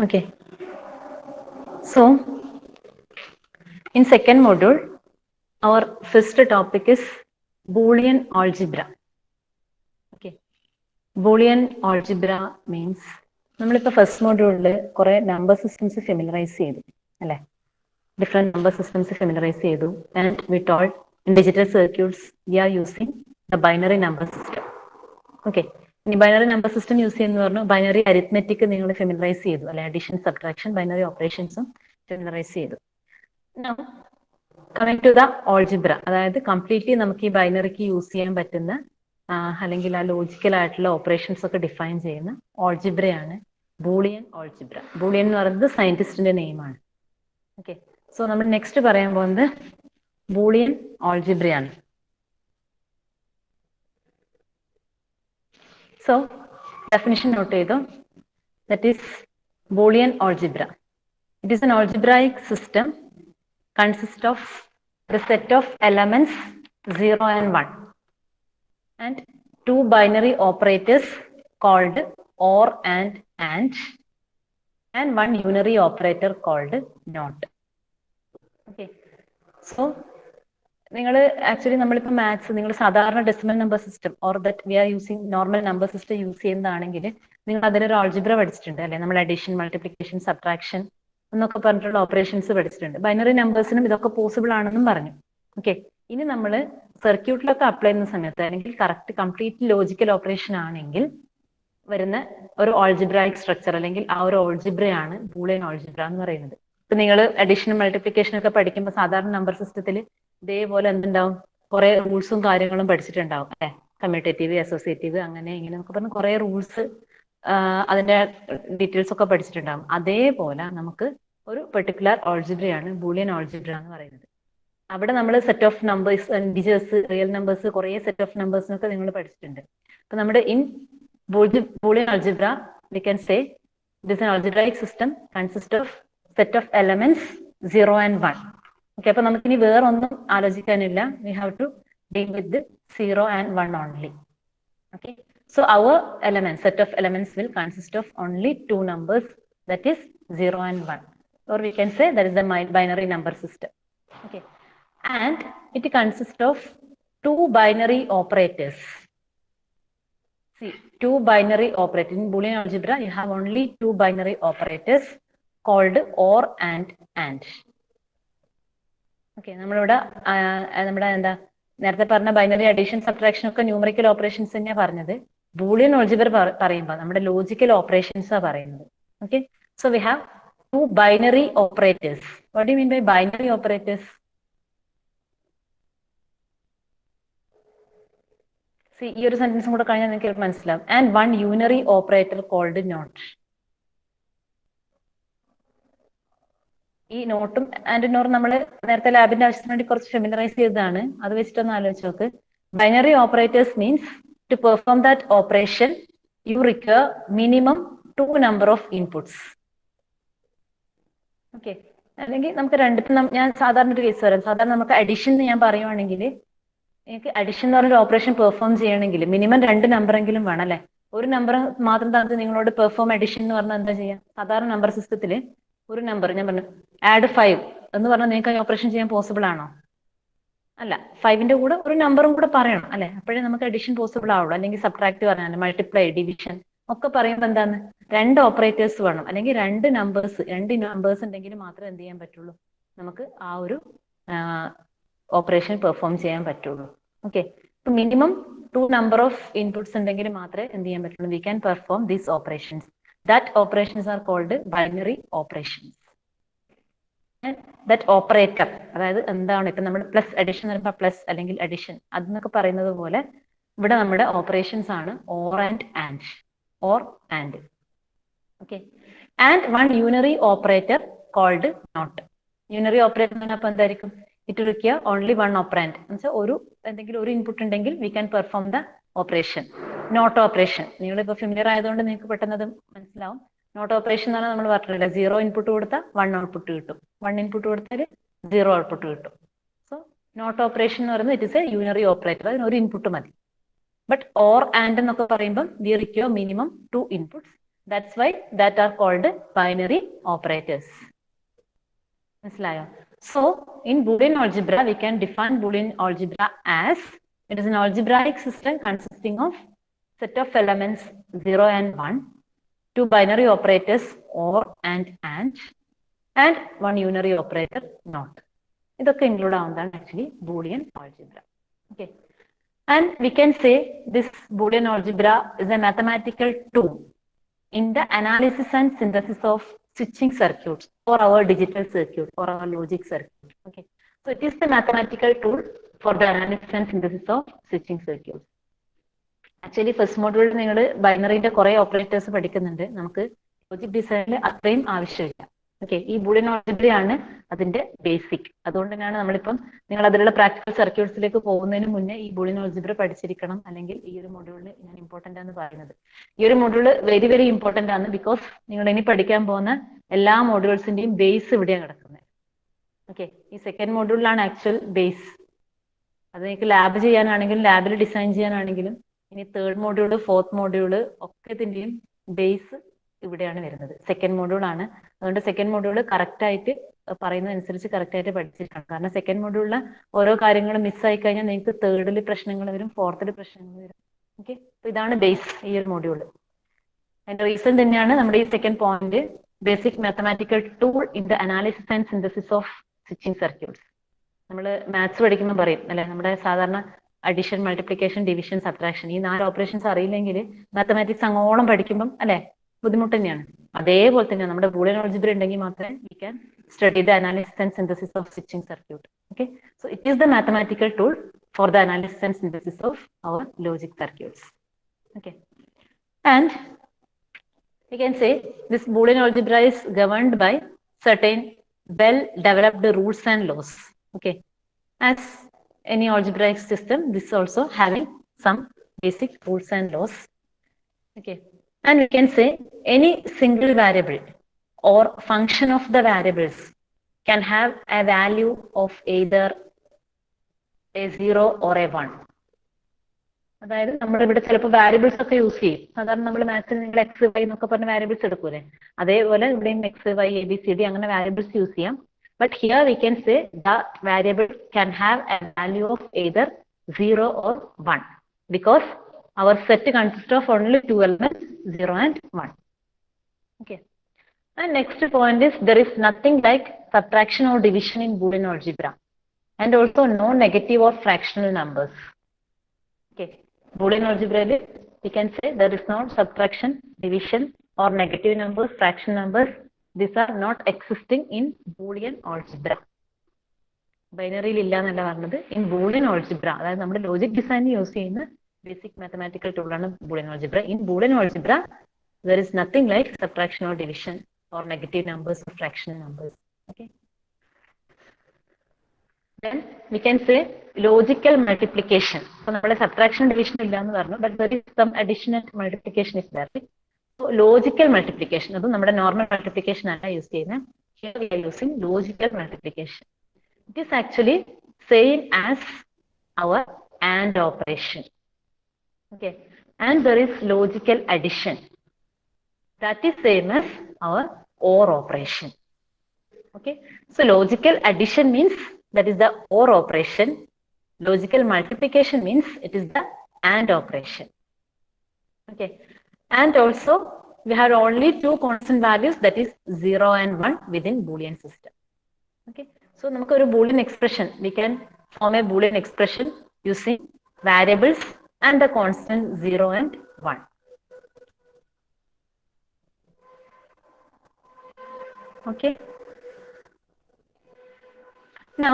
Okay. So, in second module, our first topic is Boolean algebra. Okay. Boolean algebra means നമ്മളിപ്പോൾ first മോഡ്യൂളിൽ കുറെ number systems familiarise ചെയ്തു അല്ലേ? Different number systems familiarise ചെയ്തു. And we told in digital circuits we are using the binary number system. Okay, ഇനി binary number system use ചെയ്യുന്ന പറഞ്ഞു binary arithmetic നിങ്ങൾ ഫെമിലറൈസ് ചെയ്തു അല്ലെ? അഡീഷൻ, സബ്ട്രാക്ഷൻ, ബൈനറി ഓപ്പറേഷൻസും ഫെമിലറൈസ് ചെയ്തു. കമ്മിങ് ടു ദ ഓൾജിബ്ര, അതായത് കംപ്ലീറ്റ്ലി നമുക്ക് ഈ ബൈനറിക്ക് യൂസ് ചെയ്യാൻ പറ്റുന്ന അല്ലെങ്കിൽ ആ ലോജിക്കൽ ആയിട്ടുള്ള ഓപ്പറേഷൻസ് ഒക്കെ ഡിഫൈൻ ചെയ്യുന്ന ഓൾജിബ്രയാണ് ബൂളിയൻ ഓൾജിബ്ര. ബൂളിയൻ എന്ന് പറയുന്നത് സയന്റിസ്റ്റിന്റെ നെയിമാണ്. ഓക്കെ, സോ നമ്മൾ നെക്സ്റ്റ് പറയാൻ പോകുന്നത് ബൂളിയൻ ഓൾജിബ്രയാണ്. സോ definition note ചെയ്തു. That is Boolean algebra. It is an algebraic system consists of the set of elements 0 and 1 and two binary operators called or and one unary operator called not. Okay, so നിങ്ങൾ actually നമ്മളിപ്പോൾ മാത്സ് നിങ്ങൾ സാധാരണ decimal number system or that we are using normal number system use ചെയ്യുന്നതാണെങ്കിൽ നിങ്ങൾ അതിലൊരു algebra പഠിച്ചിട്ടുണ്ട് അല്ലെ? നമ്മൾ അഡീഷൻ, മൾട്ടിപ്ലിക്കേഷൻ, സബ്ട്രാക്ഷൻ എന്നൊക്കെ പറഞ്ഞിട്ടുള്ള ഓപ്പറേഷൻസ് പഠിച്ചിട്ടുണ്ട്. ബൈനറി നമ്പേഴ്സിനും ഇതൊക്കെ പോസിബിൾ ആണെന്നും പറഞ്ഞു. ഓക്കെ, ഇനി നമ്മൾ സർക്യൂട്ടിലൊക്കെ അപ്ലൈ ചെയ്യുന്ന സമയത്ത് അല്ലെങ്കിൽ കറക്റ്റ് കംപ്ലീറ്റ് ലോജിക്കൽ ഓപ്പറേഷൻ ആണെങ്കിൽ വരുന്ന ഒരു ഓൾജിബ്രായിക് സ്ട്രക്ചർ അല്ലെങ്കിൽ ആ ഒരു ഓൾജിബ്രയാണ് ബൂളിയൻ ഓൾജിബ്ര എന്ന് പറയുന്നത്. ഇപ്പൊ നിങ്ങൾ അഡീഷനും മൾട്ടിപ്ലിക്കേഷൻ ഒക്കെ പഠിക്കുമ്പോൾ സാധാരണ നമ്പർ സിസ്റ്റത്തിൽ ഇതേപോലെ എന്തുണ്ടാവും, കുറെ റൂൾസും കാര്യങ്ങളും പഠിച്ചിട്ടുണ്ടാവും അല്ലെ? കമ്മ്യൂട്ടേറ്റീവ്, അസോസിയേറ്റീവ്, അങ്ങനെ ഇങ്ങനെ നമുക്ക് പറഞ്ഞ കുറെ റൂൾസ് അതിന്റെ ഡീറ്റെയിൽസ് ഒക്കെ പഠിച്ചിട്ടുണ്ടാവും. അതേപോലെ നമുക്ക് ഒരു പെർട്ടിക്കുലർ ഓൾജിബ്രയാണ് ബൂളിയൻ ഓൾജിബ്ര എന്ന് പറയുന്നത്. അവിടെ നമ്മൾ set of numbers, integers, real numbers, കുറെ സെറ്റ് ഓഫ് നമ്പേഴ്സിനൊക്കെ നിങ്ങൾ പഠിച്ചിട്ടുണ്ട്. അപ്പൊ നമ്മുടെ in Boolean algebra we can say it is an algebraic system consist of set of elements 0 and 1. Okay, അപ്പൊ നമുക്ക് ഇനി വേറെ ഒന്നും ആലോചിക്കാനില്ല. We have to deal with the 0 and 1 only. Okay, so our elements, set of elements will consist of only two numbers, that is 0 and 1, or we can say that is the binary number system. Okay, and it consists of two binary operators. See, two binary operators. In Boolean algebra, you have only two binary operators called or and. Okay, നമ്മളിവിടെ നമ്മുടെ എന്താ നേരത്തെ പറഞ്ഞ binary addition, subtraction ഒക്കെ numerical operations തന്നെയാണ് പറഞ്ഞത്. Boolean algebra പറയുമ്പോൾ നമ്മുടെ ലോജിക്കൽ ഓപ്പറേഷൻസ് പറയുന്നത്. Okay, so we have two binary operators. What do you mean by binary operators? ഈ ഒരു സെന്റൻസും കൂടെ കഴിഞ്ഞാൽ നിങ്ങൾക്ക് മനസ്സിലാവും. And one unary operator called not. ഈ നോട്ടും ആൻഡ് നോറും നമ്മൾ നേരത്തെ ലാബിന്റെ ആവശ്യത്തിന് വേണ്ടി കുറച്ച് ഫെമിലറൈസ് ചെയ്തതാണ്. അത് വെച്ചിട്ടൊന്ന് ആലോചിച്ച് നോക്ക്. Binary operators means to perform that operation you require minimum 2 number of inputs. Okay, അല്ലെങ്കിൽ നമുക്ക് ഞാൻ സാധാരണ ഒരു കേസ് വരാം. സാധാരണ നമുക്ക് അഡിഷൻ ഞാൻ പറയുവാണെങ്കിൽ എനിക്ക് അഡിഷൻ എന്ന് പറഞ്ഞൊരു ഓപ്പറേഷൻ പെർഫോം ചെയ്യണമെങ്കിൽ മിനിമം 2 നമ്പറെങ്കിലും വേണം അല്ലെ? ഒരു നമ്പർ മാത്രം തന്നിട്ട് നിങ്ങളോട് പെർഫോം അഡിഷൻ എന്ന് പറഞ്ഞാൽ എന്താ ചെയ്യാം? സാധാരണ നമ്പർ സിസ്റ്റത്തിൽ ഒരു നമ്പർ ഞാൻ പറഞ്ഞു ആഡ് 5 എന്ന് പറഞ്ഞാൽ നിങ്ങൾക്ക് ഓപ്പറേഷൻ ചെയ്യാൻ പോസിബിൾ ആണോ? അല്ല, 5ന്റെ കൂടെ ഒരു നമ്പറും കൂടെ പറയണം അല്ലെ? അപ്പോഴേ നമുക്ക് അഡിഷൻ പോസിബിൾ ആവുള്ളൂ. അല്ലെങ്കിൽ സബ്ട്രാക്ട് പറഞ്ഞാൽ മൾട്ടിപ്ലൈ, ഡിവിഷൻ ഒക്കെ പറയുമ്പോൾ എന്താണ്, 2 ഓപ്പറേറ്റേഴ്സ് വേണം അല്ലെങ്കിൽ 2 നമ്പേഴ്സ് ഉണ്ടെങ്കിൽ മാത്രമേ എന്ത് ചെയ്യാൻ പറ്റുള്ളൂ, നമുക്ക് ആ ഒരു ഓപ്പറേഷൻ പെർഫോം ചെയ്യാൻ പറ്റുള്ളൂ. ഓക്കെ, ഇപ്പൊ മിനിമം 2 നമ്പർ ഓഫ് ഇൻപുട്സ് ഉണ്ടെങ്കിൽ മാത്രമേ എന്ത് ചെയ്യാൻ പറ്റുള്ളൂ, we can perform these operations. That operations are called binary operations. That operator, അതായത് എന്താണ് ഇപ്പൊ നമ്മൾ പ്ലസ് അഡിഷൻ വരുമ്പോൾ പ്ലസ് അല്ലെങ്കിൽ അഡിഷൻ അതെന്നൊക്കെ പറയുന്നത് പോലെ ഇവിടെ നമ്മുടെ ഓപ്പറേഷൻസ് ആണ് or and or and. Okay, and one unary operator called not. Unary operator എന്ന് പറഞ്ഞാൽ എന്തായിരിക്കും? It require only one operand എന്ന് വെച്ചാൽ എന്തെങ്കിലും ഒരു ഇൻപുട്ട് ഉണ്ടെങ്കിൽ we can perform the operation. Not operation നിങ്ങളിപ്പോ ഫെമിലിയർ ആയതുകൊണ്ട് നിങ്ങൾക്ക് പെട്ടെന്ന് അത് മനസ്സിലാവും. നോട്ട് ഓപ്പറേഷൻ എന്ന് പറഞ്ഞാൽ നമ്മൾ പറഞ്ഞില്ല, 0 ഇൻപുട്ട് കൊടുത്താൽ 1 ഔട്ട്പുട്ട് കിട്ടും, 1 ഇൻപുട്ട് കൊടുത്താൽ 0 ഔട്ട്പുട്ട് കിട്ടും. സോ നോട്ട് ഓപ്പറേഷൻ എന്ന് പറയുന്നത് it is A unary operator, അതിന് ഒരു ഇൻപുട്ട് മതി. ബട്ട് ഓർ ആൻഡ് എന്നൊക്കെ പറയുമ്പോൾ V require minimum 2 inputs. That's why that are called binary operators. So in Boolean algebra, we can define Boolean algebra as it is an algebraic system consisting of set of elements 0 and 1, two binary operators or and one unary operator not. ഇതൊക്കെ include ആവുന്നതാണ് actually Boolean algebra. Okay. And we can say this Boolean algebra is a mathematical tool in the analysis and synthesis of switching circuits or our digital circuit or our logic circuit. Okay. So it is the mathematical tool for the analysis and synthesis of switching circuits. Actually, first module നിങ്ങൾ ബൈനറിന്റെ കുറെ operators പഠിക്കുന്നുണ്ട്. നമുക്ക് logic ഡിസൈനിൽ അത്രയും ആവശ്യമില്ല. Okay, ഈ Boolean algebra ആണ് അതിന്റെ ബേസിക്. അതുകൊണ്ട് തന്നെയാണ് നമ്മളിപ്പം നിങ്ങൾ അതിലുള്ള പ്രാക്ടിക്കൽ സർക്യൂട്ട്സിലേക്ക് പോകുന്നതിന് മുന്നേ ഈ ബൂളിയൻ ആൾജിബ്ര പഠിച്ചിരിക്കണം, അല്ലെങ്കിൽ ഈ ഒരു മൊഡ്യൂളിൽ ഞാൻ ഇമ്പോർട്ടന്റ് ആണ് പറയുന്നത്. ഈ ഒരു മൊഡ്യൂൾ വെരി വെരി ഇമ്പോർട്ടന്റ് ആണ്, ബിക്കോസ് നിങ്ങൾ ഇനി പഠിക്കാൻ പോകുന്ന എല്ലാ മോഡ്യൂൾസിന്റെയും ബേസ് ഇവിടെയാണ് കിടക്കുന്നത്. ഓക്കെ, ഈ സെക്കൻഡ് മോഡ്യൂളിലാണ് ആക്ച്വൽ ബേസ്. അത് നിങ്ങൾക്ക് ലാബ് ചെയ്യാനാണെങ്കിലും ലാബിൽ ഡിസൈൻ ചെയ്യാനാണെങ്കിലും ഇനി തേർഡ് മോഡ്യൂള് ഫോർത്ത് മോഡ്യൂള് ഒക്കെ ഇതിന്റെയും ബേസ് ഇവിടെയാണ് വരുന്നത്. സെക്കൻഡ് മോഡ്യൂൾ ആണ്. അതുകൊണ്ട് സെക്കൻഡ് മോഡ്യൂള് കറക്റ്റ് ആയിട്ട് പറയുന്നതനുസരിച്ച് കറക്റ്റ് ആയിട്ട് പഠിച്ചിരിക്കണം. കാരണം സെക്കൻഡ് മോഡ്യൂളിലെ ഓരോ കാര്യങ്ങളും മിസ്സായി കഴിഞ്ഞാൽ നിങ്ങൾക്ക് തേർഡിൽ പ്രശ്നങ്ങൾ വരും, ഫോർത്തിൽ പ്രശ്നങ്ങൾ വരും. ഓക്കെ, അപ്പൊ ഇതാണ് ബേസ് ഈ ഒരു മോഡ്യൂള്. അതിന്റെ റീസൺ തന്നെയാണ് നമ്മുടെ ഈ second point, basic mathematical tool in the analysis and synthesis of switching circuits. നമ്മൾ മാത്സ് പഠിക്കുമ്പോൾ പറയും അല്ലെ, നമ്മുടെ സാധാരണ അഡിഷൻ, മൾട്ടിപ്ലിക്കേഷൻ, ഡിവിഷൻ, സബ്ട്രാക്ഷൻ, ഈ 4 ഓപ്പറേഷൻസ് അറിയില്ലെങ്കിൽ മാത്തമാറ്റിക്സ് അങ്ങോളം പഠിക്കുമ്പം അല്ലെ ബുദ്ധിമുട്ട് തന്നെയാണ്. അതേപോലെ തന്നെ നമ്മുടെ ബൂളിയൻ ആൾജിബ്ര ഉണ്ടെങ്കിൽ മാത്രമേ we can study the analysis and synthesis of switching circuit. Okay, so it is the mathematical tool for the analysis and synthesis of our logic circuits. Okay, and we can say this Boolean algebra is governed by certain well-developed rules and laws. Okay, as any algebraic system, this also having some basic rules and laws. Okay, and we can say any single variable or function of the variables can have a value of either a 0 or a 1. അതായത് നമ്മൾ ഇവിടെ ചിലപ്പോൾ variables ഒക്കെ use ചെയ്യും. സാധാരണ നമ്മൾ മാത്സിൽ നിങ്ങൾ X Y എന്നൊക്കെ പറഞ്ഞ വാരിയബിൾസ് എടുക്കൂലേ, അതേപോലെ ഇവിടെയും X Y A B C D അങ്ങനെ വാരിയബിൾസ് യൂസ് ചെയ്യാം. But here we can say the variable can have a value of either 0 or 1 because our set consists of only 2 elements, 0 and 1. Okay, and next point is there is nothing like subtraction or division in Boolean algebra, and also no negative or fractional numbers. Okay, Boolean algebra we can say there is no subtraction, division or negative numbers, fraction numbers. These are not existing in Boolean algebra. Binary illa എന്നല്ല പറഞ്ഞത്, in Boolean algebra, അതായത് നമ്മുടെ logic design use ചെയ്യുന്ന basic mathematical tool ആണ് Boolean algebra. In Boolean algebra there is nothing like subtraction or division or negative numbers or fractional numbers. Okay, then we can say logical multiplication. So നമ്മുടെ subtraction division ഇല്ല എന്ന് പറഞ്ഞു, but there is some addition and multiplication is there. So logical multiplication, അത് നമ്മുടെ normal multiplication അല്ല use ചെയ്യുന്നത്. Here we are using logical multiplication. It is actually same as our AND operation. Okay, and there is logical addition, that is same as our OR operation. Okay, so logical addition means that is the OR operation. Logical multiplication means it is the AND operation. Okay, and also we have only two constant values, that is 0 and 1 within Boolean system. Okay, so നമുക്ക് ഒരു Boolean expression, we can form a Boolean expression using variables and the constant 0 and 1. Okay, now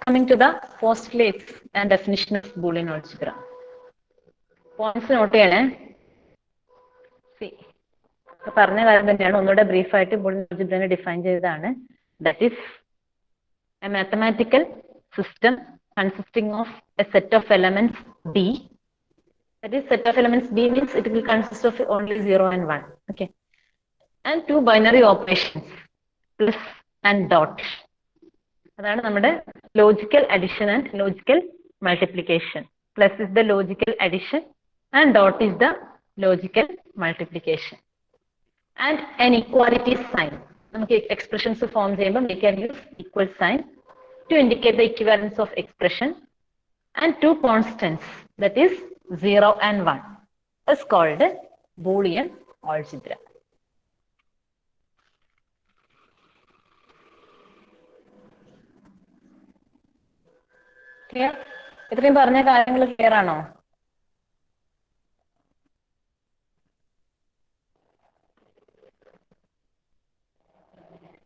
coming to the postulates and definition of Boolean algebra. Points note ചെയ്യണേ. പറഞ്ഞ കാര്യം തന്നെയാണ്, ഒന്നുകൂടെ brief ആയിട്ട് Boolean algebra define ചെയ്തതാണ്. That is a mathematical system consisting of a set of elements B. That is, set of elements B means it will consist of only 0 and 1. Okay, and two binary operations, plus and dot. അതാണ് നമ്മുടെ logical addition and logical multiplication. Plus is the logical addition and dot is the logical multiplication. and an equality sign. നമുക്ക് expressions form ചെയ്യുമ്പോൾ we can use equal sign to indicate the equivalence of expression, and two constants, that is 0 and 1, is called Boolean algebra. Clear? ഇത്രയും പറഞ്ഞ കാര്യങ്ങൾ clear ആണോ?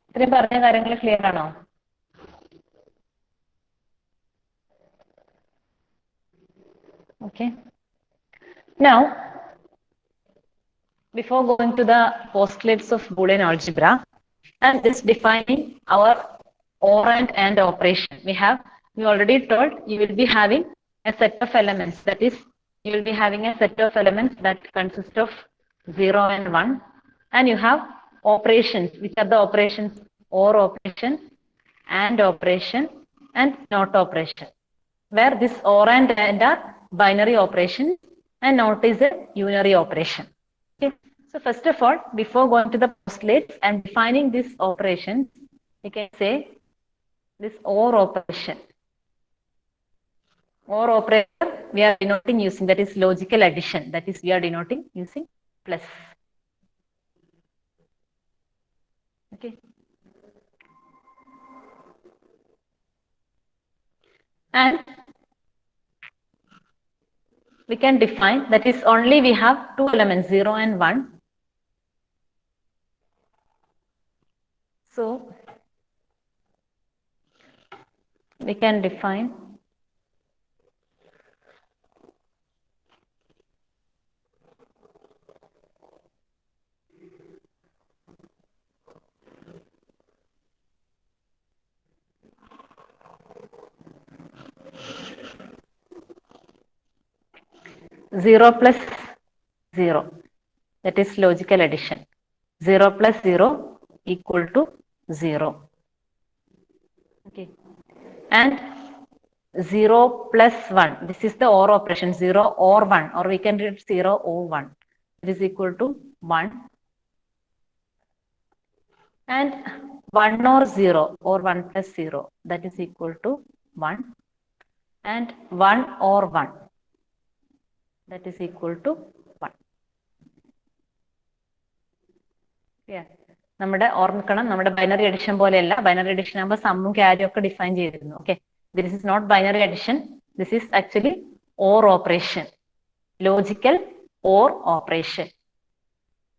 ഇത്രയും പറഞ്ഞ കാര്യങ്ങൾ clear ആണോ? Okay. Now, before going to the postulates of Boolean algebra, and just defining our OR and operation. We already told you will be having a set of elements. That is, you will be having a set of elements that consist of 0 and 1. And you have operations. Which are the operations? OR operation, AND operation, and NOT operation. Where this OR and AND are binary operations and NOT is a unary operation. Okay. So first of all, before going to the postulates and defining these operations, we can say this OR operation. OR operator we are denoting using, that is logical addition. That is, we are denoting using plus. Okay. And we can define, that is only we have two elements 0 and 1. So we can define zero plus 0, that is logical addition. 0 plus 0 equal to 0. Okay. And 0 plus 1, this is the OR operation, 0 or 1, or we can read 0 or 1. It is equal to 1. And 1 or 0 or 1 plus 0, that is equal to 1. And 1 or 1, that is equal to 1. Yeah. നമ്മുടെ ഓർമ്മിക്കണം, നമ്മുടെ binary addition പോലെയല്ല. Binary addition ആകുമ്പോൾ സമ്മും ക്യാരിയും ഒക്കെ define ചെയ്തിരുന്നു. Okay, this is not binary addition, this is actually or operation, logical or operation.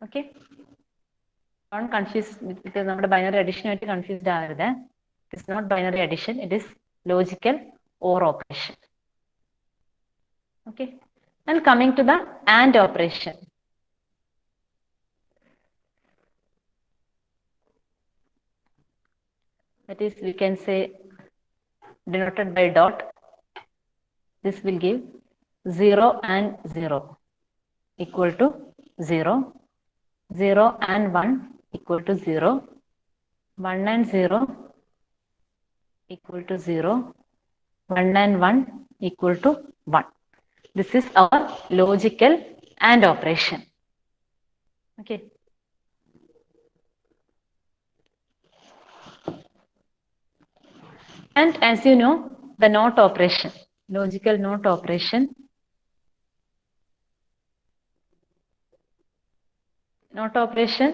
Okay, confuse, നമ്മുടെ ബൈനറി അഡിഷനുമായിട്ട് കൺഫ്യൂസ്ഡ് ആവരുത്. It is not binary addition, it is logical or operation. Okay, and coming to the AND operation. That is, we can say denoted by dot. This will give 0 and 0 equal to 0. 0 and 1 equal to 0. 1 and 0 equal to 0. 1 and 1 equal to 1. This is our logical AND operation. Okay. And as you know, the NOT operation, logical NOT operation. NOT operation,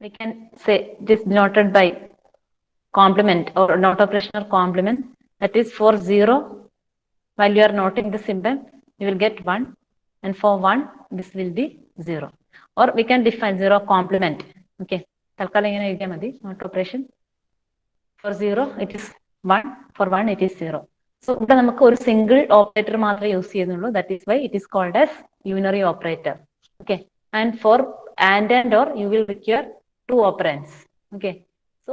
we can say this denoted by complement or NOT operation or complement. That is, for 0, while you are noting the symbol, you will get 1, and for 1, this will be 0. Or we can define 0 complement. Okay, തൽക്കാലം ഇങ്ങനെ എഴുതിയാൽ മതി. NOT operation, for 0 it is 1, for 1 it is 0. So ഇവിടെ നമുക്ക് ഒരു single operator മാത്രമേ use ചെയ്യുന്നുള്ളൂ. That is why it is called as unary operator. Okay, and for AND OR you will require two operands. Okay, so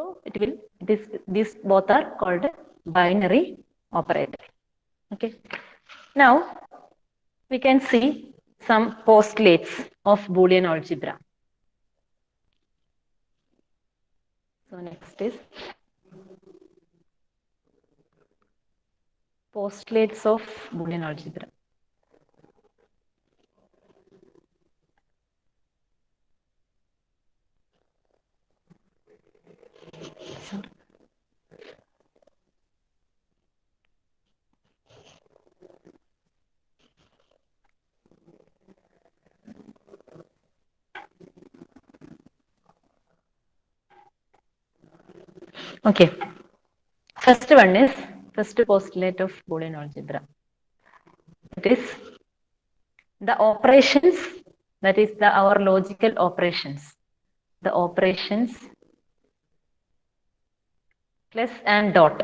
these both are called binary operator. Okay, now we can see some postulates of Boolean algebra. So next is postulates of Boolean algebra. Okay. First one is first postulate of Boolean algebra. It is the operations, that is our logical operations. The operations plus and dot,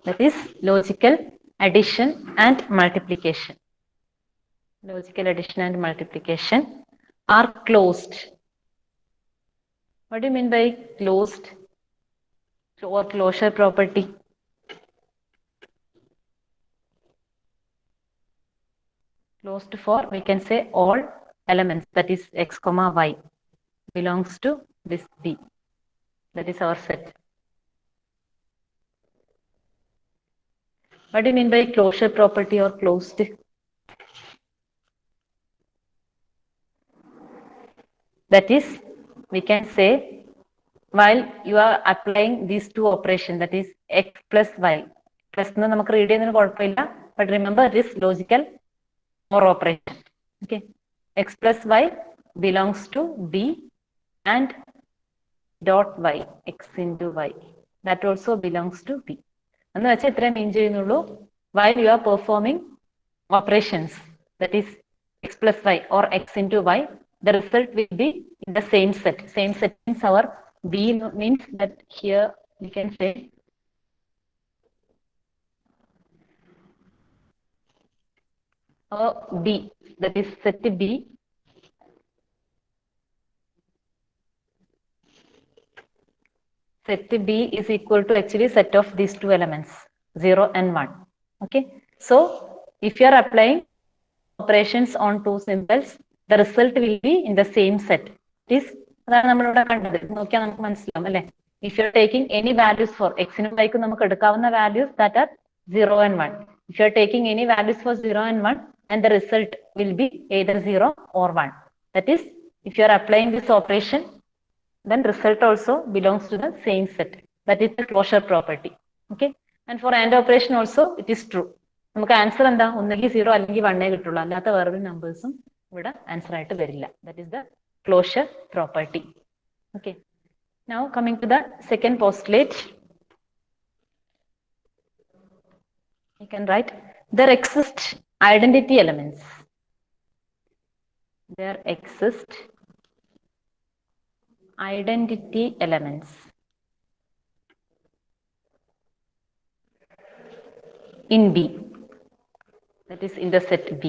that is logical addition and multiplication. Logical addition and multiplication are closed. What do you mean by closed or closure property? Closed for, we can say, all elements, that is x comma y belongs to this B. That is our set. What do you mean by closure property or closed? That is, we can say, while you are applying these two operations, that is x plus y. Plus no namak read cheyyunnathu, but remember it is logical or operation. Okay. X plus y belongs to B and dot y, x into y. That also belongs to B. And that's it. While you are performing operations, that is x plus y or x into y, the result will be in the same set. Same set means our B means that here we can say B, that is set B. Set B is equal to actually set of these two elements, 0 and 1. Okay. So if you are applying operations on two symbols, the result will be in the same set. This if you are taking any values for x and y values that are 0 and 1. If you are taking any values for 0 and 1, and the result will be either 0 or 1. That is, if you are applying this operation, then result also belongs to the same set. That is the closure property. Okay. And for AND operation also, it is true. നമുക്ക് answer എന്താ ഒന്നുകിൽ 0 അല്ലെങ്കിൽ 1 കിട്ടുള്ളൂ, അല്ലാത്ത വേറൊരു നമ്പേഴ്സും ഇവിടെ answer ആയിട്ട് വരില്ല. That is the closure property. Okay. Now coming to the second postulate, you can write there exist identity elements. There exist identity elements in B, that is in the set B,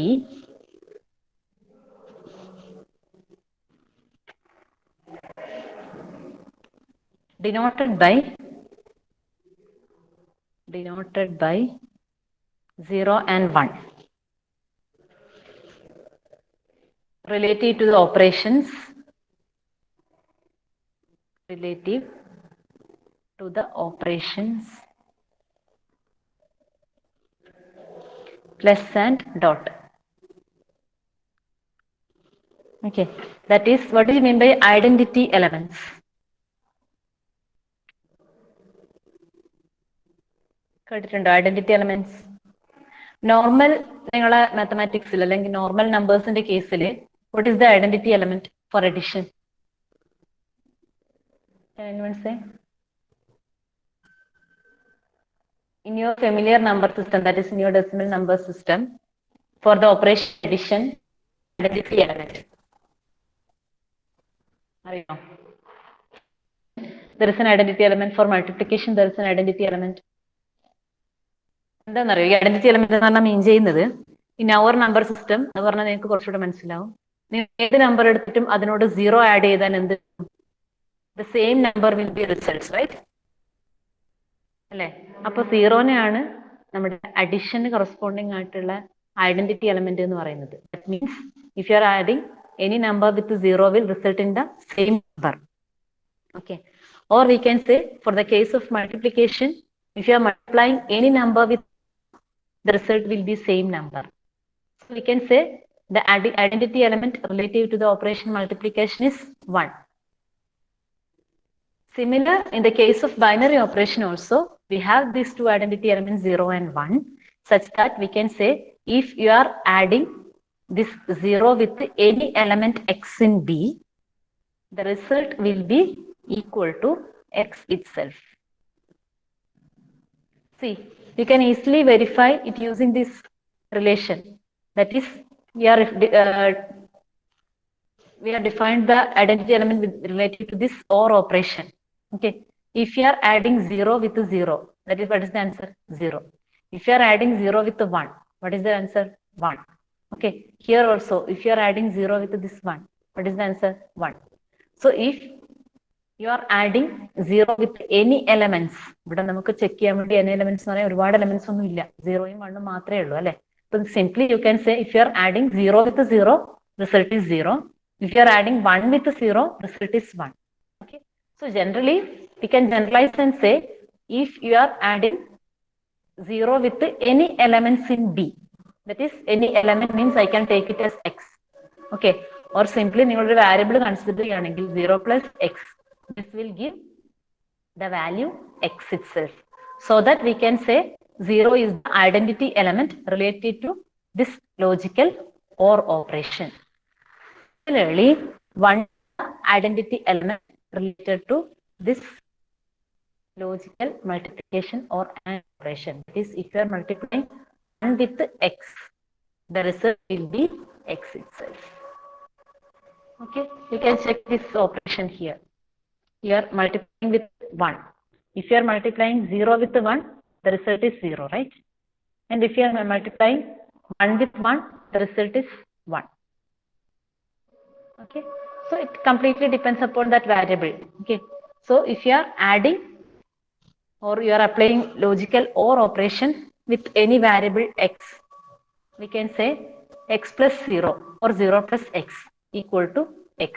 denoted by 0 and 1, relative to the operations, relative to the operations plus and dot. Okay, that is, what do you mean by identity elements? Identity elements. Normal mathematics, normal numbers in the case, what is the identity element for addition? Can anyone say? In your familiar number system, that is in your decimal number system, for the operation addition, identity element. There is an identity element for multiplication, there is an identity element. Identity element means in our number system, the number at 0 add the same number will be results, right? Now 0 is addition corresponding identity element. That means if you are adding any number with 0 will result in the same number. Okay. Or we can say, for the case of multiplication, if you are multiplying any number with, the result will be same number. So we can say the identity element relative to the operation multiplication is 1. Similar, in the case of binary operation also, we have these two identity elements 0 and 1, such that we can say if you are adding this 0 with any element x in B, the result will be equal to x itself. See, you can easily verify it using this relation. That is, we are defined the identity element related to this OR operation. Okay, if you are adding 0 with 0, that is, what is the answer? 0. If you are adding 0 with 1, what is the answer? 1. Okay, here also, if you are adding 0 with this 1, what is the answer? 1. So if you are adding 0 with any elements, ഇവിടെ നമുക്ക് check ചെയ്യാൻ വേണ്ടി any elements എന്ന് പറയാൻ ഒരുപാട് elements ഒന്നും ഇല്ല, 0യും 1ഉം മാത്രമേ ഉള്ളൂ അല്ലെ. അപ്പം simply you can say if you are adding 0 with 0, result is 0. If you are adding 1 with 0, result is 1. Okay, so generally we can generalize and say if you are adding 0 with any elements in B, that is any element means I can take it as x. Okay, or simply നിങ്ങളൊരു variable consider ചെയ്യുകയാണെങ്കിൽ 0 plus x, this will give the value x itself, so that we can say 0 is the identity element related to this logical OR operation. Similarly, 1 identity element related to this logical multiplication or AND operation. That is, if you are multiplying 1 with x, the result will be x itself. Okay, you can check this operation here. You are multiplying with 1. If you are multiplying 0 with 1, the result is 0, right? And if you are multiplying 1 with 1, the result is 1. Okay, so it completely depends upon that variable. Okay, so if you are adding or you are applying logical OR operation with any variable x, we can say x plus 0 or 0 plus x equal to x.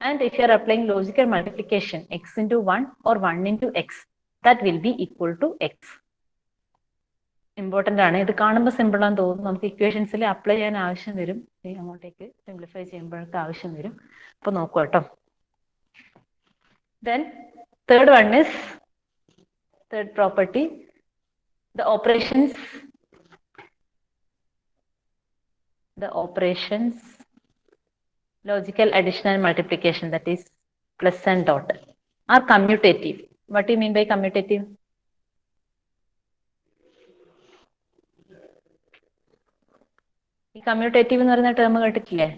And if you are applying logical multiplication, x into 1 or 1 into x, that will be equal to x. Important ആണ്. ഇത് കാണുമ്പോൾ simple ആണെന്ന് തോന്നുന്നു. നമുക്ക് ഇക്വേഷൻസിൽ apply ചെയ്യാൻ ആവശ്യം വരും. അങ്ങോട്ടേക്ക് സിംപ്ലിഫൈ ചെയ്യുമ്പോഴൊക്കെ ആവശ്യം വരും. അപ്പൊ നോക്കൂ കേട്ടോ. Then third one is, third property, the operations logical addition and multiplication, that is plus and dot, are commutative. What do you mean by commutative? ഈ കമ്മ്യൂട്ടേറ്റീവ് എന്ന് പറയുന്ന ടേം കേട്ടിട്ടില്ലേ?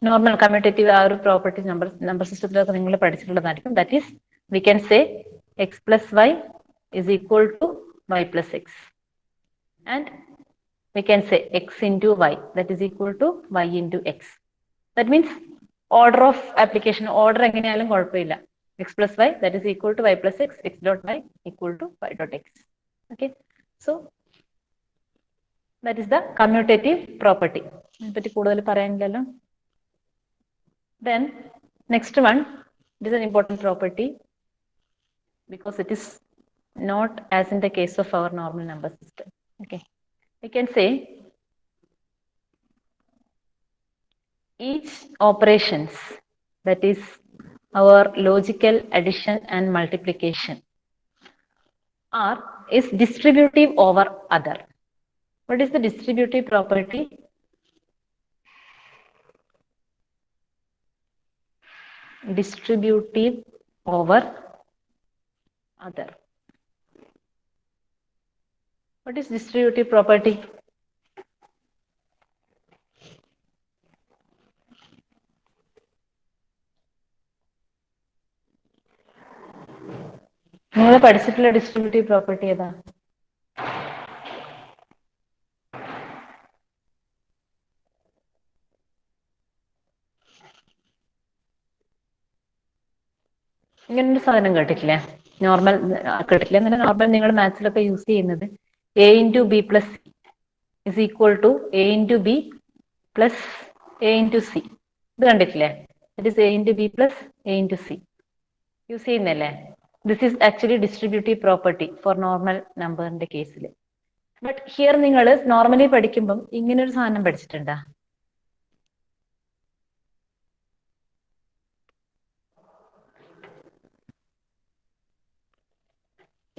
നോർമൽ കമ്മ്യൂട്ടേറ്റീവ് ആ ഒരു പ്രോപ്പർട്ടി നമ്പർ സിസ്റ്റത്തിലൊക്കെ നിങ്ങൾ പഠിച്ചിട്ടുള്ളതായിരിക്കും. That is we can say x plus y is equal to y plus x, and we can say x into y, that is equal to y into x. That means order of application, order എങ്ങനെയായാലും കുഴപ്പമില്ല. x plus y, that is equal to y plus x, x dot y equal to y dot x. Okay, so that is the commutative property. ഇതിനെപ്പറ്റി കൂടുതൽ പറയാനില്ലല്ലോ. Then next one, it is an important property because it is not as in the case of our normal number system. Okay, we can say each operations, that is our logical addition and multiplication, is distributive over other. What is the distributive property? Distributive over other. What is distributive property? നിങ്ങൾ പഠിച്ചിട്ടുള്ള distributive property ഏതാ? ഇങ്ങനൊരു സാധനം കേട്ടിട്ടില്ലേ? Normal കേട്ടിട്ടില്ല എന്നല്ല, normal നിങ്ങൾ മാത്സിലൊക്കെ യൂസ് ചെയ്യുന്നത് a into b plus c is equal to a into b plus a into c. ഇത് കണ്ടിട്ടില്ലേ? It is a into b plus a into c use ചെയ്യുന്നല്ലേ? This is actually distributive property for normal നമ്പറിന്റെ കേസിൽ. But here നിങ്ങൾ normally പഠിക്കുമ്പം ഇങ്ങനൊരു സാധനം പഠിച്ചിട്ടുണ്ടാ?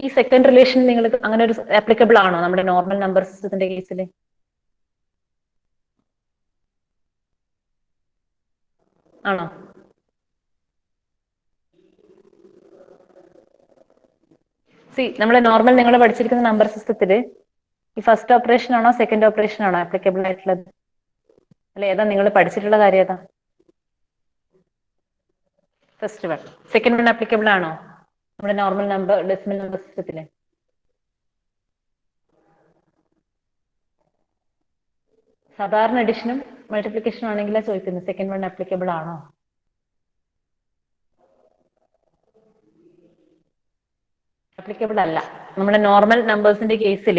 ഈ സെക്കൻഡ് റിലേഷൻ നിങ്ങൾ അങ്ങനെ ഒരു ആപ്ലിക്കബിൾ ആണോ നമ്മുടെ നോർമൽ നമ്പർ സിസ്റ്റത്തിന്റെ കേസിൽ? ആണോ? സി നമ്മൾ നോർമൽ നിങ്ങൾ പഠിച്ചിരിക്കുന്ന നമ്പർ സിസ്റ്റത്തില് ഈ ഫസ്റ്റ് ഓപ്പറേഷൻ ആണോ സെക്കൻഡ് ഓപ്പറേഷൻ ആണോ ആപ്ലിക്കബിൾ ആയിട്ടുള്ളത്? അല്ലെ ഏതാ നിങ്ങൾ പഠിച്ചിട്ടുള്ള കാര്യം ഏതാ? First one. Second one applicable ആണോ നമ്മുടെ നോർമൽ നമ്പർ ഡെസിമൽ നമ്പർ സിസ്റ്റത്തില്? സാധാരണ അഡിഷനും മൾട്ടിപ്ലിക്കേഷനും ആണെങ്കിലാ ചോദിക്കുന്നത് സെക്കൻഡ് വൺ ആപ്ലിക്കബിൾ ആണോ? ആപ്ലിക്കബിൾ അല്ല. നമ്മുടെ നോർമൽ നമ്പേഴ്സിന്റെ കേസിൽ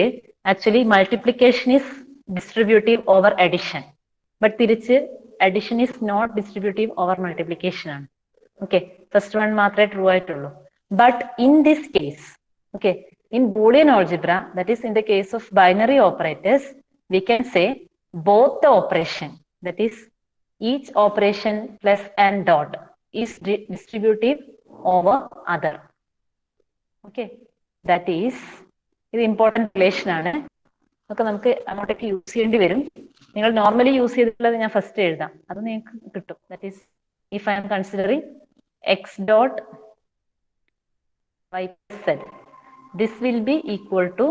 actually multiplication is distributive over addition, but തിരിച്ച് addition is not distributive over multiplication ആണ്. ഓക്കെ, ഫസ്റ്റ് വൺ മാത്രമേ ട്രൂ ആയിട്ടുള്ളൂ. But in this case, okay, in Boolean algebra, that is in the case of binary operators, we can say both the operation, that is each operation plus and dot, is distributive over other. Okay, that is ഇത് important relation ആണ്. ഒക്കെ നമുക്ക് അങ്ങോട്ടേക്ക് use ചെയ്യേണ്ടി വരും. നിങ്ങൾ normally use ചെയ്തിട്ടുള്ളത് ഞാൻ ഫസ്റ്റ് എഴുതാം, അത് നിങ്ങൾക്ക് കിട്ടും. That is if I'm considering x dot y z, this will be equal to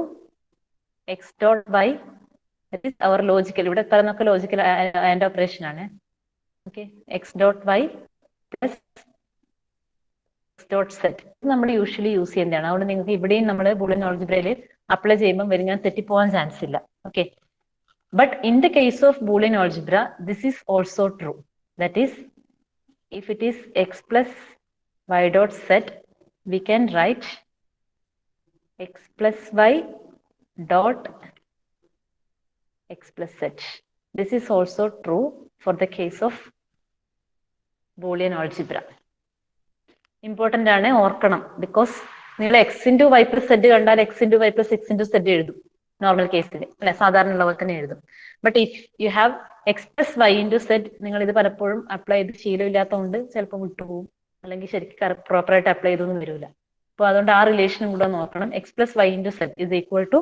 x dot y, that is our logical, ഇവിടെ പറയുന്നൊക്കെ ലോജിക്കൽ ആൻഡ് ഓപ്പറേഷൻ ആണ്. Okay, x dot y plus x dot z നമ്മൾ usually use ചെയ്യുന്നതാണ്. അതുകൊണ്ട് നിങ്ങൾക്ക് ഇവിടെയും നമ്മൾ Boolean ആൾജിബ്രയിൽ apply ചെയ്യുമ്പോൾ വരും ഞാൻ തെറ്റിപ്പോവാൻ ചാൻസ് ഇല്ല. Okay, but in the case of Boolean algebra this is also true. That is if it is x plus y dot z, we can write x plus y dot x plus z. This is also true for the case of Boolean algebra. Important ആണ്, ഓർക്കണം. Because നിങ്ങൾ x into y plus z കണ്ടാൽ x into y plus six into z എഴുതും normal കേസിൽ, അല്ലെ? സാധാരണ ഉള്ള പോലെ തന്നെ എഴുതും. But if you have x plus y into z, നിങ്ങൾ ഇത് പലപ്പോഴും അപ്ലൈ ചെയ്ത് ശീലമില്ലാത്തതുകൊണ്ട് ചിലപ്പോൾ വിട്ടുപോകും, അല്ലെങ്കിൽ ശരിക്കും പ്രോപ്പറായിട്ട് അപ്ലൈ ചെയ്തൊന്നും വരില്ല. അപ്പോൾ അതുകൊണ്ട് ആ റിലേഷനും കൂടെ നോക്കണം. X plus y into z is equal to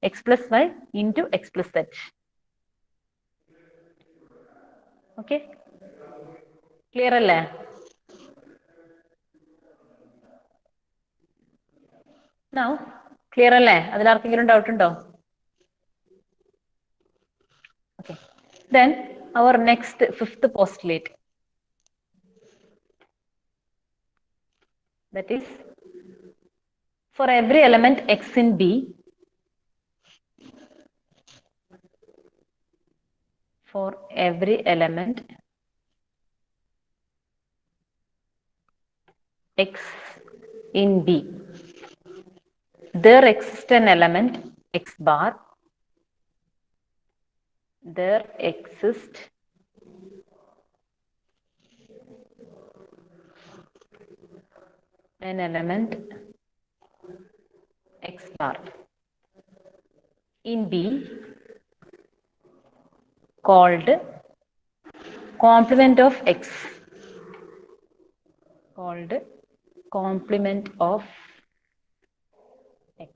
x plus y into x plus z. Okay, clear അല്ലേ? നൗ ക്ലിയർ അല്ലേ? അതിൽ ആർക്കെങ്കിലും ഡൗട്ട് ഉണ്ടോ? Okay, then our next fifth postulate, that is for every element x in B, for every element x in B, there exists an element x bar, there exists an element x bar in B called complement of x, called complement of x.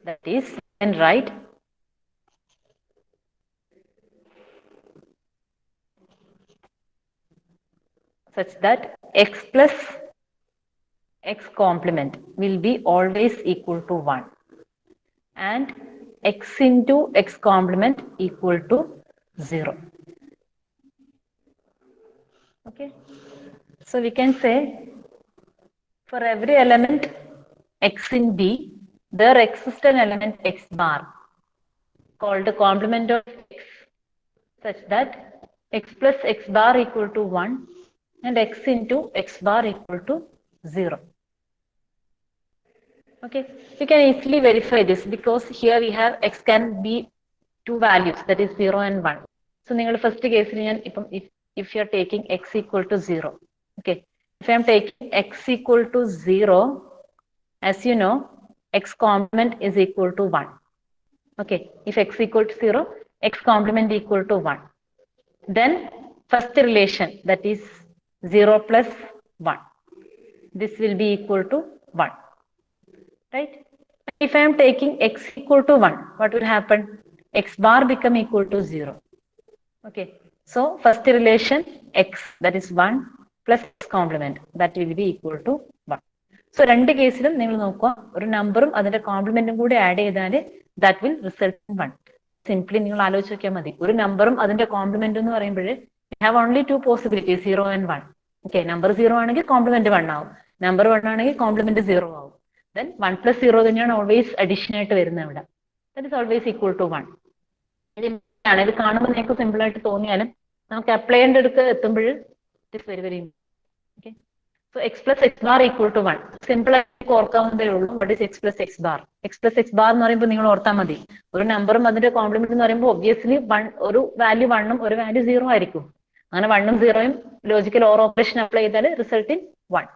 That is, you can write such that x plus x complement will be always equal to 1 and x into x complement equal to 0. Okay, so we can say for every element x in B, there exists an element x bar called the complement of x such that x plus x bar equal to 1 and x into x bar equal to 0. Okay, you can easily verify this because here we have x can be two values, that is 0 and 1. So നിങ്ങൾ first case if you are taking x equal to 0, okay, if I am taking x equal to 0, as you know, x complement is equal to 1. Okay, if x equal to 0, x complement equal to 1. Then first relation, that is 0 plus 1. This will be equal to 1. Right? If I am taking x equal to 1, what will happen? X bar become equal to 0. Okay, so first relation x, that is 1 plus x complement, that will be equal to 1. So രണ്ട് കേസിലും നിങ്ങൾ നോക്കുക, ഒരു നമ്പറും അതിന്റെ കോംപ്ലിമെന്റും കൂടി add ചെയ്താൽ that will result in 1. Simply നിങ്ങൾ ആലോചിച്ച് നോക്കിയാൽ മതി. ഒരു നമ്പറും അതിന്റെ കോംപ്ലിമെന്റ് എന്ന് പറയുമ്പോൾ have only 2 possibility, 0 and 1. Okay, number 0 ആണെങ്കിൽ കോംപ്ലിമെന്റ് 1 ആവും, നമ്പർ 1 ആണെങ്കിൽ കോംപ്ലിമെന്റ് 0 ആവും. ദെൻ 1 + 0 തന്നെയാണ് ഓൾവേസ് അഡീഷൻ ആയിട്ട് വരുന്നത് ഇവിടെ. That is always equal to 1. ഇത് കാണുമ്പോൾ നിങ്ങൾക്ക് സിമ്പിൾ ആയിട്ട് തോന്നിയാലും നമുക്ക് അപ്ലൈ ചെയ്യേണ്ട അടുത്ത് എത്തുമ്പോൾ it is very very okay. So x plus x bar equal to 1. Simple ആയിട്ട് ഓർക്കാവുന്നതേ ഉള്ളൂ. what is x plus x bar? x plus x bar എന്ന് പറയുമ്പോൾ നിങ്ങൾ ഓർത്താൽ മതി, ഒരു നമ്പറും അതിന്റെ കോംപ്ലിമെന്റ് എന്ന് പറയുമ്പോൾ ഒബ്വിയസ്ലി ഒരു വാല്യൂ 1ഉം ഒരു വാല്യൂ 0 ആയിരിക്കും. അങ്ങനെ 1ഉം 0ഉം ലോജിക്കൽ ഓർ ഓപ്പറേഷൻ അപ്ലൈ ചെയ്താൽ result in 1.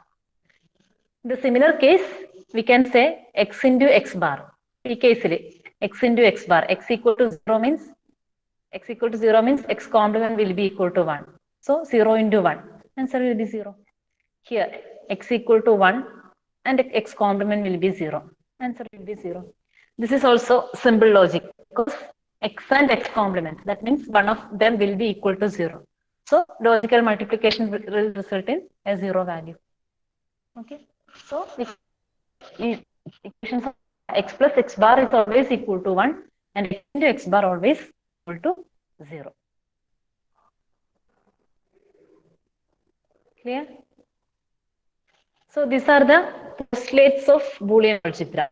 In the similar case we can say x into x bar. ഈ കേസിൽ x into x bar, x equal to 0 means x complement will be equal to 1. So 0 into 1, answer will be 0. Here x equal to 1 and x complement will be 0. Answer will be 0. This is also simple logic because x and x complement, that means one of them will be equal to 0. So logical multiplication will result in a 0 value. Okay. So the equations of x plus x bar is always equal to 1 and x into x bar always equal to 0. Clear? So these are the postulates of Boolean algebra.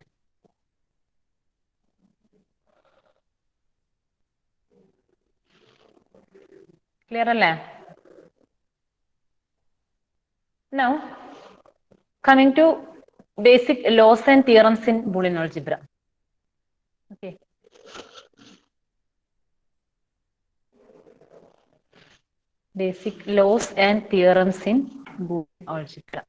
Clear alla? Now coming to basic laws and theorems in Boolean algebra. Okay. Basic laws and theorems in Boolean algebra.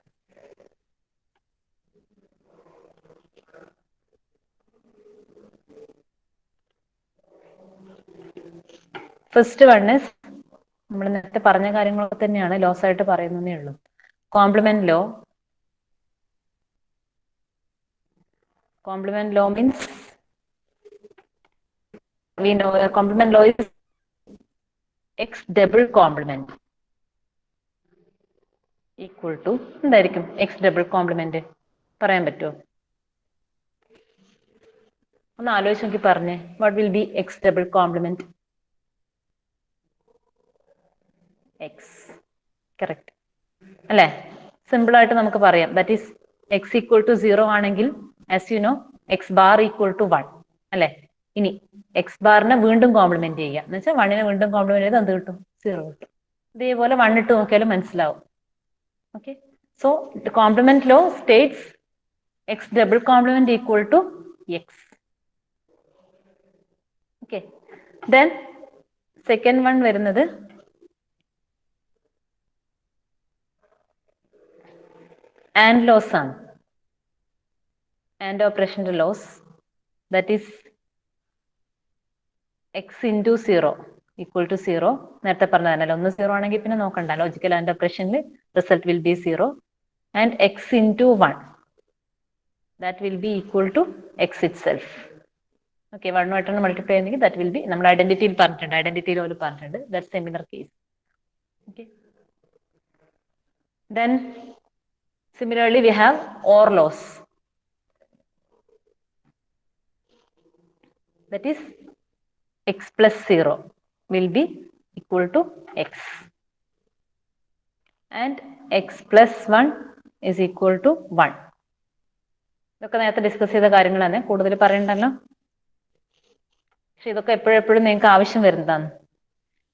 First one is നമ്മൾ നേരത്തെ പറഞ്ഞ കാര്യങ്ങളൊക്കെ തന്നെയാണ് loss ആയിട്ട് പറയുന്നതേ ഉള്ളൂ. Complement law. Complement law means we know a complement law is x double complement equal to എന്തായിരിക്കും x double complement പറയാൻ പറ്റുമോ? ഒന്ന് ആലോചിച്ച് നോക്കി പറഞ്ഞേ. what will be x double complement? x. correct അല്ലേ? സിമ്പിൾ ആയിട്ട് നമുക്ക് പറയാം. that is x equal to 0 ആണെങ്കിൽ as you know x bar equal to 1 അല്ലേ? ഇനി x ബാറിനെ വീണ്ടും കോംപ്ലിമെന്റ് ചെയ്യുക എന്ന് വെച്ചാൽ 1നെ വീണ്ടും കോംപ്ലിമെന്റ് ചെയ്ത് എന്ത് കിട്ടും? 0 കിട്ടും. ഇതേപോലെ 1 ഇട്ട് നോക്കിയാലും മനസ്സിലാവും. Okay. So complement law states x double complement equal to x. okay. then second one വരുന്നത് and laws ആണ്. and operation laws, that is x into 0 equal to 0. നേരത്തെ പറഞ്ഞതല്ല, ഒന്ന് 0 ആണെങ്കിൽ പിന്നെ നോക്കണ്ട, ലോജിക്കൽ ആൻഡ് ഓപ്പറേഷനിൽ result will be 0. and x into 1, that will be equal to x itself. okay, 1 ആയിട്ടാണ് മൾട്ടിപ്ലൈ ചെയ്യുന്നെങ്കിൽ that will be, നമ്മൾ ഐഡന്റിറ്റിയിൽ പറഞ്ഞിട്ടുണ്ട്, ഐഡന്റിറ്റിയിൽ പോലും പറഞ്ഞിട്ടുണ്ട്, that's similar case. okay. then similarly we have OR laws, that is x plus 0 will be equal to x and x plus 1 is equal to 1. ഇതൊക്കെ നേരത്തെ discuss ചെയ്ത കാര്യങ്ങളാണ്, കൂടുതൽ പറയണ്ടല്ലോ. പക്ഷെ ഇതൊക്കെ എപ്പോഴെപ്പോഴും നിങ്ങൾക്ക് ആവശ്യം വരുന്നതാണ്.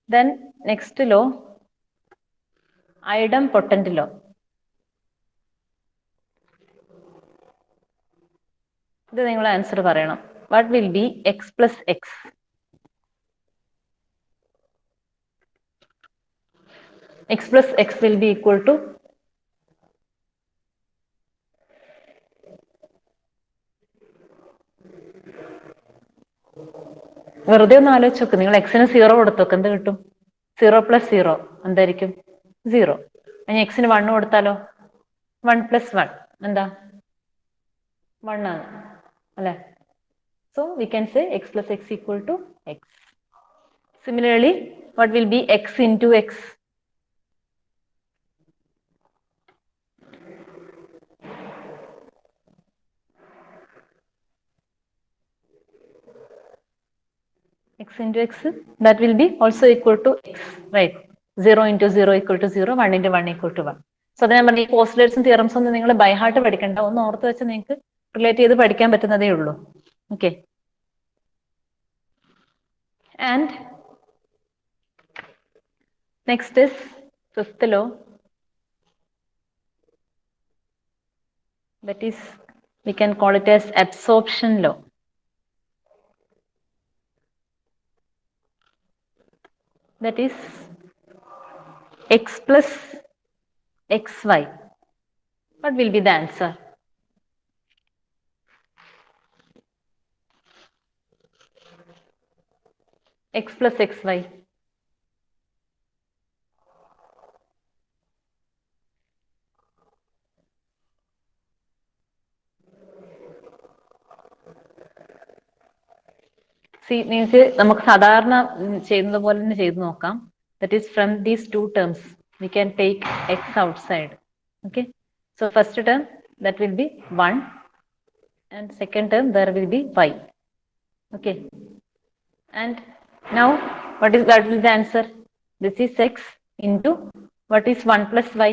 then next law, idempotent law. ഇത് നിങ്ങൾ ആൻസർ പറയണം. what will be x plus x? x plus x will be equal to വെറുതെ ഒന്ന് ആലോചിച്ച് നോക്ക്. നിങ്ങൾ എക്സിന് 0 കൊടുത്തോക്ക്, എന്ത് കിട്ടും? 0 plus 0 എന്തായിരിക്കും? 0. ഇനി എക്സിന് 1 കൊടുത്താലോ? 1 plus 1 എന്താ? 1 ആണ് അല്ലെ? so we can say x plus x equal to x. similarly what will be x into x? x into x, that will be also equal to x, right? 0 into 0 equal to 0, 1 into 1 equal to 1. So then ഈ പോസ്റ്റുലേറ്റ്സും തിയറംസും ഒന്നും നിങ്ങൾ by heart പഠിക്കണ്ട, ഒന്ന് ഓർത്ത് വെച്ച് നിങ്ങൾക്ക് relate ചെയ്ത് പഠിക്കാൻ പറ്റുന്നതേ ഉള്ളൂ. Okay. And next is fifth law, that is we can call it as absorption law. That is x plus xy. What will be the answer? X plus xy. See, നിങ്ങൾക്ക് നമുക്ക് സാധാരണ ചെയ്യുന്നത് പോലെ തന്നെ ചെയ്തു നോക്കാം. That is, from these two terms we can take x outside. Okay. So first term, that will be 1, and second term there will be y. Okay. And now what will be the answer? This is x into what is 1 plus y.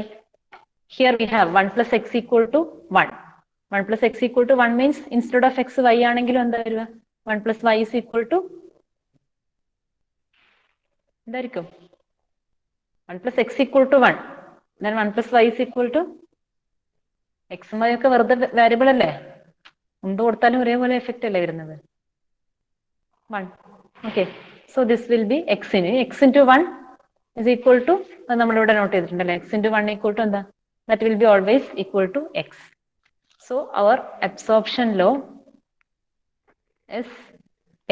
Here we have 1 plus x equal to 1. 1 plus x equal to 1 means instead of x y ആണെങ്കിലും എന്താ വരിക? 1 plus y is equal to എന്തായിരിക്കും? 1 plus x equal to 1. Then 1 plus y is equal to x y ഒക്കെ വെറുതെ variable അല്ലേ? എന്ത് കൊടുത്താലും ഒരേപോലെ എഫക്റ്റ് അല്ലേ വരുന്നത്? 1. Okay. So this will be x into 1 is equal to, നമ്മളിവിടെ not ചെയ്തിട്ടുണ്ടല്ലേ, x into 1 equal to എന്താ? That will be always equal to x. So our absorption law is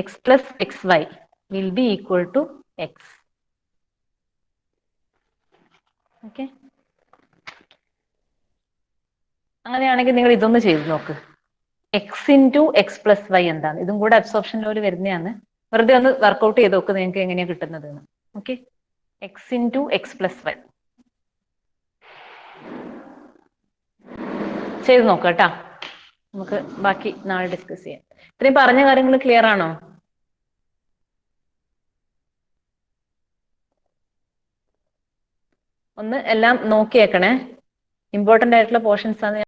x plus xy will be equal to x. Okay. അങ്ങനെയാണെങ്കിൽ നിങ്ങൾ ഇതൊന്ന് ചെയ്ത് നോക്ക്. x into x plus y എന്താണ്? ഇതും കൂടെ absorption ലോയിൽ വരുന്നതാണ്. വെറുതെ ഒന്ന് വർക്ക്ഔട്ട് ചെയ്ത് നോക്ക് നിങ്ങൾക്ക് എങ്ങനെയാണ് കിട്ടുന്നത്. Okay. x into x plus y ചെയ്ത് നോക്കാം കേട്ടാ. നമുക്ക് ബാക്കി നാളെ ഡിസ്കസ് ചെയ്യാം. ഇത്രയും പറഞ്ഞ കാര്യങ്ങൾ ക്ലിയർ ആണോ? ഒന്ന് എല്ലാം നോക്കിയേക്കണേ. ഇമ്പോർട്ടന്റ് ആയിട്ടുള്ള പോർഷൻസ് ആണ്